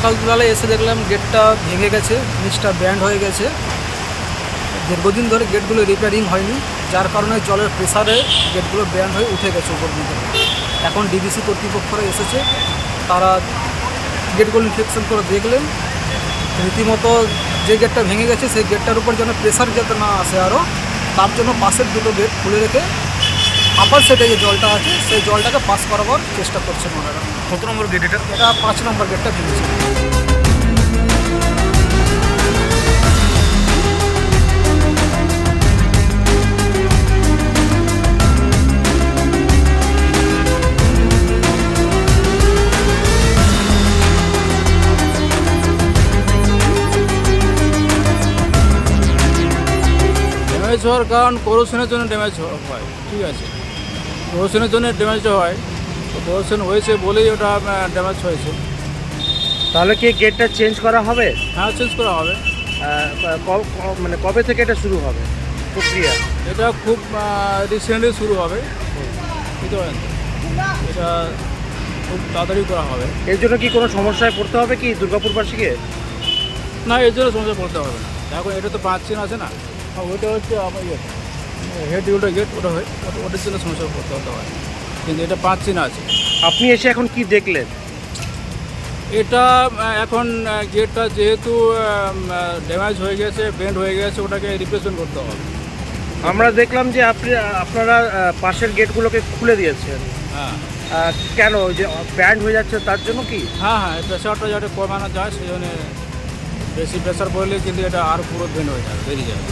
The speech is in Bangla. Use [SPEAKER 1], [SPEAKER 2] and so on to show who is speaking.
[SPEAKER 1] সকালবেলায় এসে দেখলাম গেটটা ভেঙে গেছে, নিচটা ব্যান্ড হয়ে গেছে। দীর্ঘদিন ধরে গেটগুলো রিপেয়ারিং হয়নি, যার কারণে জলের প্রেসারে গেটগুলো ব্যান্ড হয়ে উঠে গেছে উপর দিকে। এখন ডিভিসি কর্তৃপক্ষরা এসেছে, তারা গেটগুলো ইনফেকশন করে দেখলেন। রীতিমতো যে গেটটা ভেঙে গেছে সেই গেটটার উপর যেন প্রেসার যাতে না আসে আরও, তার জন্য পাশের দুটো গেট খুলে রেখে আপার সেটে যে জলটা আছে সেই জলটাকে পাস করাবার চেষ্টা করছেন ওনারা।
[SPEAKER 2] কত নম্বর গেট এটা?
[SPEAKER 1] এটা 5 নম্বর গেটটা ভেঙেছে।
[SPEAKER 3] ড্যামেজ হওয়ার কারণ কোরোশনের জন্য ড্যামেজ হয়, ঠিক আছে, কোরোশনের জন্য ড্যামেজটা হয়, তো কোরোশন হয়েছে বলেই ওটা ড্যামেজ হয়েছে।
[SPEAKER 2] তাহলে কি গেটটা চেঞ্জ করা হবে?
[SPEAKER 3] হ্যাঁ, চেঞ্জ করা হবে।
[SPEAKER 2] মানে কবে থেকে এটা শুরু হবে প্রক্রিয়া?
[SPEAKER 3] এটা খুব রিসেন্টলি শুরু হবে, বুঝতে পারেন, এটা খুব তাড়াতাড়ি করা হবে।
[SPEAKER 2] এর জন্য কি কোনো সমস্যায় পড়তে হবে কি দুর্গাপুরবাসীকে?
[SPEAKER 3] না, এর জন্য সমস্যা পড়তে হবে না। এখন এটা তো 5 চেন আছে না, ওইটা হচ্ছে আমার হেড ওটা গেট, ওটার জন্য সমস্যা পড়তে হতে হয়, কিন্তু এটা 5 চেন আছে।
[SPEAKER 2] আপনি এসে এখন কি দেখলেন?
[SPEAKER 3] এটা এখন গেটটা যেহেতু ড্যামেজ হয়ে গেছে, বেন্ড হয়ে গেছে, ওটাকে রিপ্লেসমেন্ট করতে হবে।
[SPEAKER 2] আমরা দেখলাম যে আপনারা পাশের গেটগুলোকে খুলে দিয়েছেন।
[SPEAKER 3] হ্যাঁ।
[SPEAKER 2] কেন? ওই যে ব্যান্ড হয়ে যাচ্ছে তার জন্য কি?
[SPEAKER 3] হ্যাঁ, প্রেশারটা যাতে কমানো যায় সেই জন্য। বেশি প্রেশার পড়লে কিন্তু এটা আর পুরো বেন্ড হয়ে যাবে, বেরিয়ে যাবে।